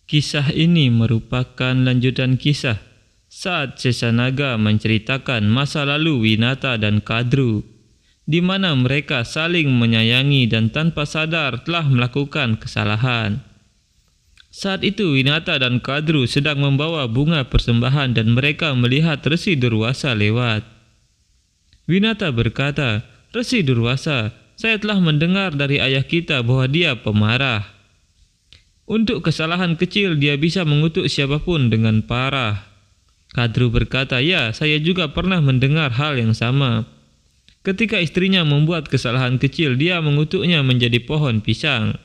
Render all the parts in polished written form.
Kisah ini merupakan lanjutan kisah saat Sesanaga menceritakan masa lalu Winata dan Kadru, di mana mereka saling menyayangi dan tanpa sadar telah melakukan kesalahan. Saat itu Winata dan Kadru sedang membawa bunga persembahan dan mereka melihat Resi Durwasa lewat. Winata berkata, "Resi Durwasa, saya telah mendengar dari ayah kita bahwa dia pemarah. Untuk kesalahan kecil dia bisa mengutuk siapapun dengan parah." Kadru berkata, "Ya, saya juga pernah mendengar hal yang sama. Ketika istrinya membuat kesalahan kecil, dia mengutuknya menjadi pohon pisang."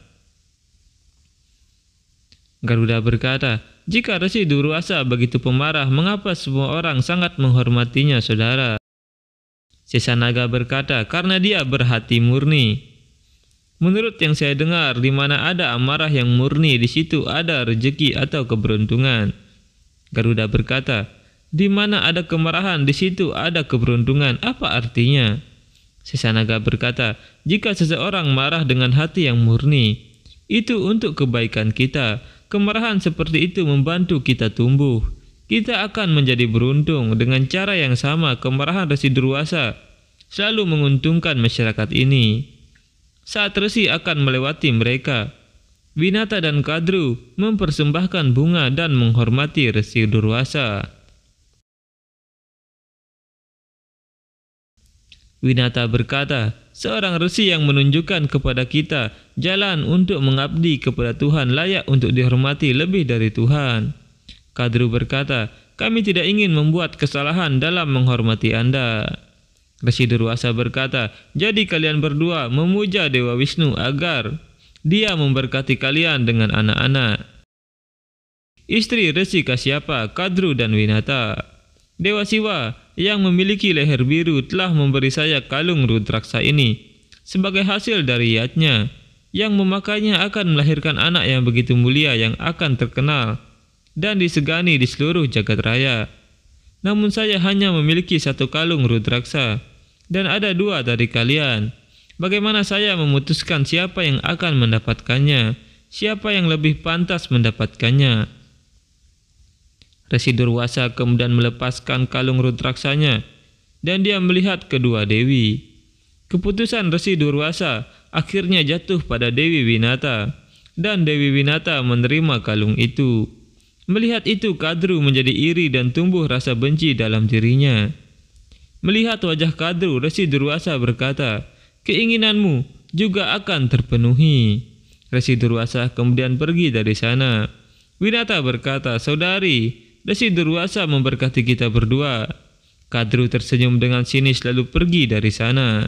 Garuda berkata, "Jika Resi Durwasa begitu pemarah, mengapa semua orang sangat menghormatinya, saudara?" Sesanaga berkata, "Karena dia berhati murni. Menurut yang saya dengar, di mana ada amarah yang murni, di situ ada rezeki atau keberuntungan." Garuda berkata, "Di mana ada kemarahan, di situ ada keberuntungan. Apa artinya?" Sesanaga berkata, "Jika seseorang marah dengan hati yang murni, itu untuk kebaikan kita. Kemarahan seperti itu membantu kita tumbuh. Kita akan menjadi beruntung. Dengan cara yang sama, kemarahan Resi Durwasa selalu menguntungkan masyarakat ini. Saat Resi akan melewati mereka, Winata dan Kadru mempersembahkan bunga dan menghormati Resi Durwasa." Winata berkata, "Seorang resi yang menunjukkan kepada kita jalan untuk mengabdi kepada Tuhan layak untuk dihormati lebih dari Tuhan." Kadru berkata, "Kami tidak ingin membuat kesalahan dalam menghormati Anda." Resi Durwasa berkata, "Jadi kalian berdua memuja Dewa Wisnu agar dia memberkati kalian dengan anak-anak." Istri Resi Kasyapa, Kadru dan Winata. "Dewa Siwa yang memiliki leher biru telah memberi saya kalung rudraksa ini sebagai hasil dari yatnya. Yang memakainya akan melahirkan anak yang begitu mulia yang akan terkenal dan disegani di seluruh jagat raya. Namun saya hanya memiliki satu kalung rudraksa dan ada dua dari kalian. Bagaimana saya memutuskan siapa yang akan mendapatkannya? Siapa yang lebih pantas mendapatkannya?" Resi Durwasa kemudian melepaskan kalung rudraksanya dan dia melihat kedua dewi. Keputusan Resi Durwasa akhirnya jatuh pada Dewi Winata dan Dewi Winata menerima kalung itu. Melihat itu, Kadru menjadi iri dan tumbuh rasa benci dalam dirinya. Melihat wajah Kadru, Resi Durwasa berkata, "Keinginanmu juga akan terpenuhi." Resi Durwasa kemudian pergi dari sana. Winata berkata, "Saudari, Resi Durwasa memberkati kita berdua." Kadru tersenyum dengan sinis lalu pergi dari sana.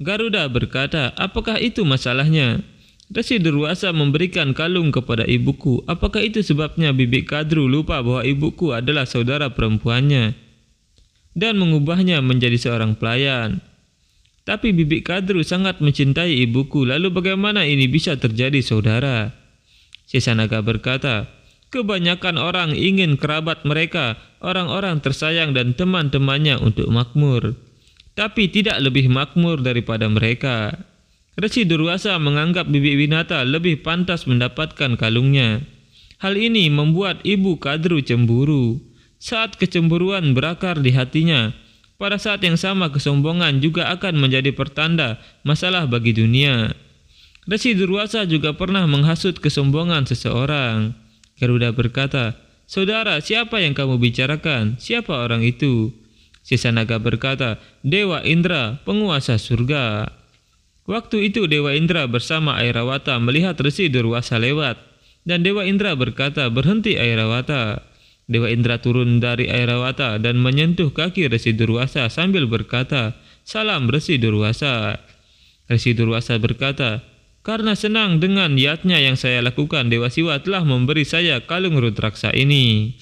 Garuda berkata, "Apakah itu masalahnya? Resi Durwasa memberikan kalung kepada ibuku. Apakah itu sebabnya bibi Kadru lupa bahwa ibuku adalah saudara perempuannya dan mengubahnya menjadi seorang pelayan? Tapi bibi Kadru sangat mencintai ibuku. Lalu bagaimana ini bisa terjadi, saudara?" Sesanaga berkata, "Kebanyakan orang ingin kerabat mereka, orang-orang tersayang dan teman-temannya untuk makmur, tapi tidak lebih makmur daripada mereka." Resi Durwasa menganggap bibi Winata lebih pantas mendapatkan kalungnya. Hal ini membuat ibu Kadru cemburu. Saat kecemburuan berakar di hatinya, pada saat yang sama kesombongan juga akan menjadi pertanda masalah bagi dunia. Resi Durwasa juga pernah menghasut kesombongan seseorang. Garuda berkata, "Saudara, siapa yang kamu bicarakan? Siapa orang itu?" Sesanaga berkata, "Dewa Indra, penguasa surga." Waktu itu Dewa Indra bersama Airawata melihat Resi Durwasa lewat, dan Dewa Indra berkata, "Berhenti Airawata." Dewa Indra turun dari Airawata dan menyentuh kaki Resi Durwasa sambil berkata, "Salam Resi Durwasa." Resi Durwasa berkata, "Karena senang dengan yatnya yang saya lakukan, Dewa Siwa telah memberi saya kalung rudraksa ini.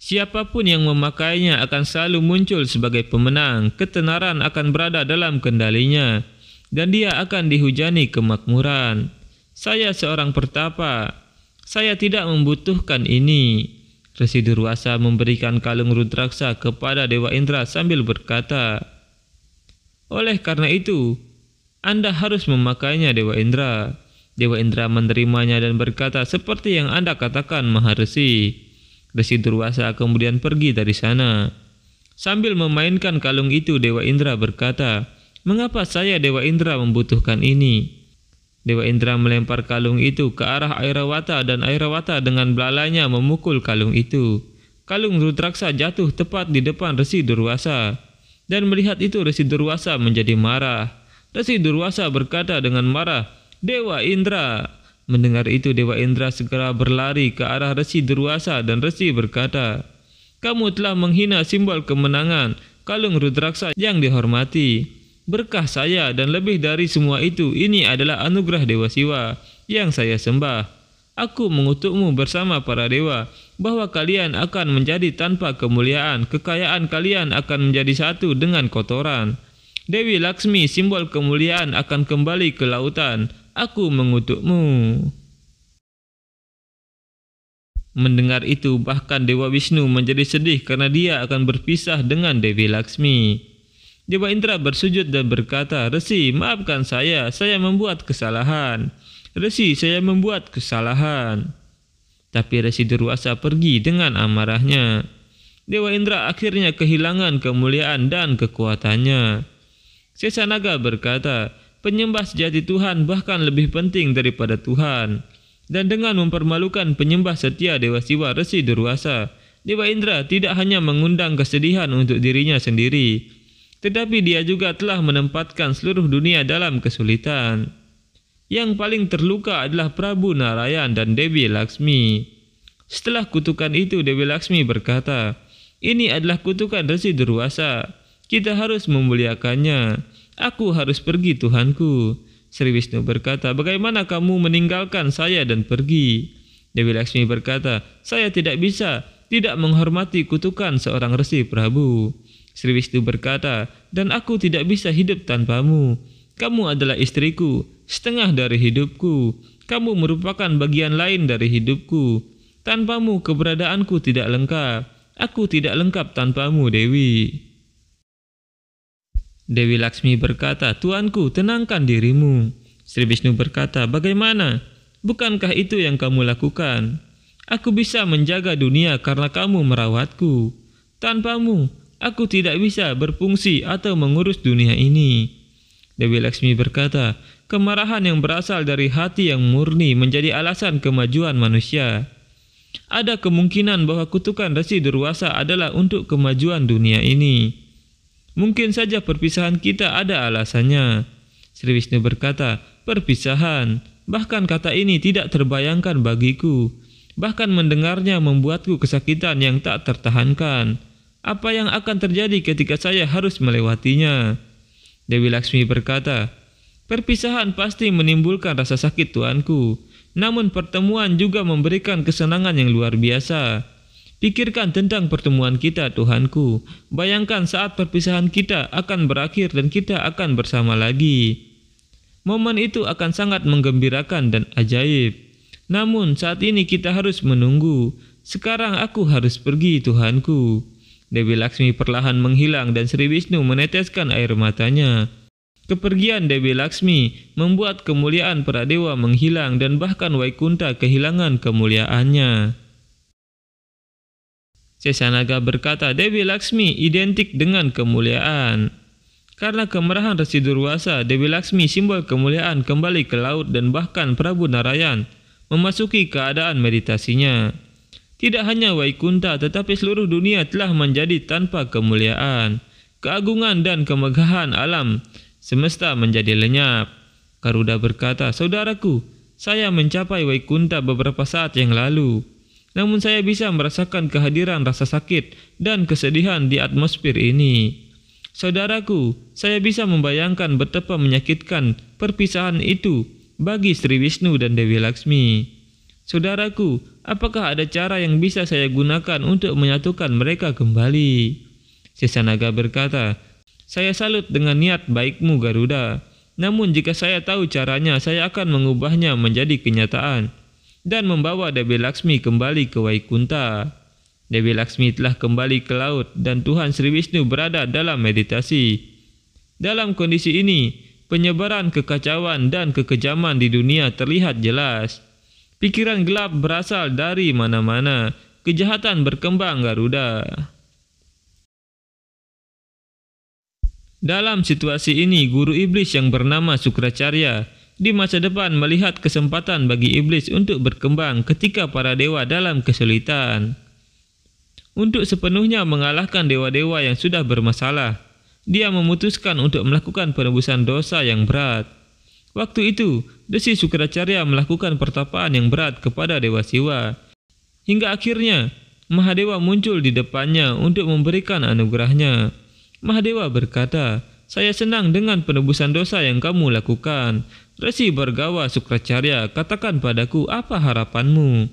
Siapapun yang memakainya akan selalu muncul sebagai pemenang, ketenaran akan berada dalam kendalinya, dan dia akan dihujani kemakmuran. Saya seorang pertapa, saya tidak membutuhkan ini." Resi Durwasa memberikan kalung rudraksa kepada Dewa Indra sambil berkata, "Oleh karena itu, Anda harus memakainya, Dewa Indra." Dewa Indra menerimanya dan berkata, "Seperti yang Anda katakan, Maharesi." Resi Durwasa kemudian pergi dari sana. Sambil memainkan kalung itu, Dewa Indra berkata, "Mengapa saya, Dewa Indra, membutuhkan ini?" Dewa Indra melempar kalung itu ke arah Airawata dan Airawata dengan belalainya memukul kalung itu. Kalung Rudraksa jatuh tepat di depan Resi Durwasa. Dan melihat itu Resi Durwasa menjadi marah. Resi Durwasa berkata dengan marah, "Dewa Indra." Mendengar itu Dewa Indra segera berlari ke arah Resi Durwasa dan Resi berkata, "Kamu telah menghina simbol kemenangan, kalung Rudraksa yang dihormati. Berkah saya dan lebih dari semua itu, ini adalah anugerah Dewa Siwa yang saya sembah. Aku mengutukmu bersama para dewa bahwa kalian akan menjadi tanpa kemuliaan, kekayaan kalian akan menjadi satu dengan kotoran. Dewi Laksmi, simbol kemuliaan, akan kembali ke lautan. Aku mengutukmu." Mendengar itu, bahkan Dewa Wisnu menjadi sedih karena dia akan berpisah dengan Dewi Laksmi. Dewa Indra bersujud dan berkata, "Resi, maafkan saya membuat kesalahan. Resi, saya membuat kesalahan." Tapi Resi Durwasa pergi dengan amarahnya. Dewa Indra akhirnya kehilangan kemuliaan dan kekuatannya. Sesanaga berkata, "Penyembah sejati Tuhan bahkan lebih penting daripada Tuhan." Dan dengan mempermalukan penyembah setia Dewa Siwa Resi Durwasa, Dewa Indra tidak hanya mengundang kesedihan untuk dirinya sendiri, tetapi dia juga telah menempatkan seluruh dunia dalam kesulitan. Yang paling terluka adalah Prabu Narayan dan Dewi Laksmi. Setelah kutukan itu, Dewi Laksmi berkata, "Ini adalah kutukan Resi Durwasa. Kita harus memuliakannya. Aku harus pergi, Tuhanku." Sri Wisnu berkata, "Bagaimana kamu meninggalkan saya dan pergi?" Dewi Laksmi berkata, "Saya tidak bisa tidak menghormati kutukan seorang Resi Prabu." Sri Wisnu berkata, "Dan aku tidak bisa hidup tanpamu. Kamu adalah istriku, setengah dari hidupku. Kamu merupakan bagian lain dari hidupku. Tanpamu keberadaanku tidak lengkap. Aku tidak lengkap tanpamu, Dewi." Dewi Laksmi berkata, "Tuanku, tenangkan dirimu." Sri Wisnu berkata, "Bagaimana? Bukankah itu yang kamu lakukan? Aku bisa menjaga dunia karena kamu merawatku. Tanpamu, aku tidak bisa berfungsi atau mengurus dunia ini." Dewi Laksmi berkata, "Kemarahan yang berasal dari hati yang murni menjadi alasan kemajuan manusia. Ada kemungkinan bahwa kutukan Resi Durwasa adalah untuk kemajuan dunia ini. Mungkin saja perpisahan kita ada alasannya." Sri Wisnu berkata, "Perpisahan, bahkan kata ini tidak terbayangkan bagiku. Bahkan mendengarnya membuatku kesakitan yang tak tertahankan. Apa yang akan terjadi ketika saya harus melewatinya?" Dewi Laksmi berkata, "Perpisahan pasti menimbulkan rasa sakit, Tuanku. Namun pertemuan juga memberikan kesenangan yang luar biasa. Pikirkan tentang pertemuan kita, Tuhanku. Bayangkan saat perpisahan kita akan berakhir dan kita akan bersama lagi. Momen itu akan sangat menggembirakan dan ajaib. Namun saat ini kita harus menunggu. Sekarang aku harus pergi, Tuhanku." Dewi Laksmi perlahan menghilang dan Sri Wisnu meneteskan air matanya. Kepergian Dewi Laksmi membuat kemuliaan para dewa menghilang dan bahkan Waikunta kehilangan kemuliaannya. Sesanaga berkata, "Dewi Laksmi identik dengan kemuliaan. Karena kemarahan Resi Durwasa, Dewi Laksmi, simbol kemuliaan, kembali ke laut dan bahkan Prabu Narayan memasuki keadaan meditasinya. Tidak hanya Waikunta tetapi seluruh dunia telah menjadi tanpa kemuliaan. Keagungan dan kemegahan alam semesta menjadi lenyap." Garuda berkata, "Saudaraku, saya mencapai Waikunta beberapa saat yang lalu. Namun saya bisa merasakan kehadiran rasa sakit dan kesedihan di atmosfer ini. Saudaraku, saya bisa membayangkan betapa menyakitkan perpisahan itu bagi Sri Wisnu dan Dewi Laksmi. Saudaraku, apakah ada cara yang bisa saya gunakan untuk menyatukan mereka kembali?" Sesanaga berkata, "Saya salut dengan niat baikmu, Garuda. Namun jika saya tahu caranya, saya akan mengubahnya menjadi kenyataan dan membawa Dewi Laksmi kembali ke Waikunta." Dewi Laksmi telah kembali ke laut dan Tuhan Sri Wisnu berada dalam meditasi. Dalam kondisi ini, penyebaran kekacauan dan kekejaman di dunia terlihat jelas. Pikiran gelap berasal dari mana-mana. Kejahatan berkembang Garuda. Dalam situasi ini, guru iblis yang bernama Sukracarya di masa depan melihat kesempatan bagi iblis untuk berkembang ketika para dewa dalam kesulitan. Untuk sepenuhnya mengalahkan dewa-dewa yang sudah bermasalah, dia memutuskan untuk melakukan penebusan dosa yang berat. Waktu itu, Desi Sukracarya melakukan pertapaan yang berat kepada Dewa Siwa. Hingga akhirnya, Mahadewa muncul di depannya untuk memberikan anugerahnya. Mahadewa berkata, "Saya senang dengan penebusan dosa yang kamu lakukan." Resi Bhargawa Sukracarya, "Katakan padaku, apa harapanmu?"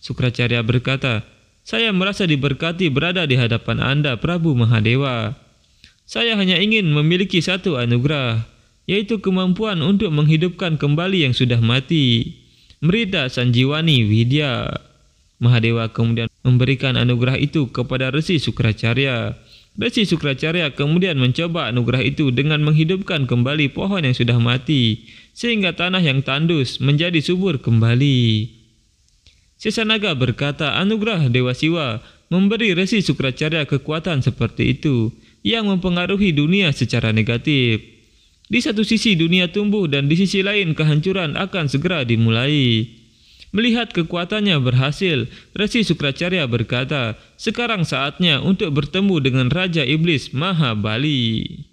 Sukracarya berkata, "Saya merasa diberkati berada di hadapan Anda, Prabu Mahadewa. Saya hanya ingin memiliki satu anugerah, yaitu kemampuan untuk menghidupkan kembali yang sudah mati. Mrita Sanjiwani Widya." Mahadewa kemudian memberikan anugerah itu kepada Resi Sukracarya. Resi Sukracarya kemudian mencoba anugerah itu dengan menghidupkan kembali pohon yang sudah mati, sehingga tanah yang tandus menjadi subur kembali. Sesanaga berkata, anugerah Dewa Siwa memberi Resi Sukracarya kekuatan seperti itu, yang mempengaruhi dunia secara negatif. Di satu sisi dunia tumbuh dan di sisi lain kehancuran akan segera dimulai. Melihat kekuatannya berhasil, Resi Sukracarya berkata, "Sekarang saatnya untuk bertemu dengan Raja Iblis Mahabali."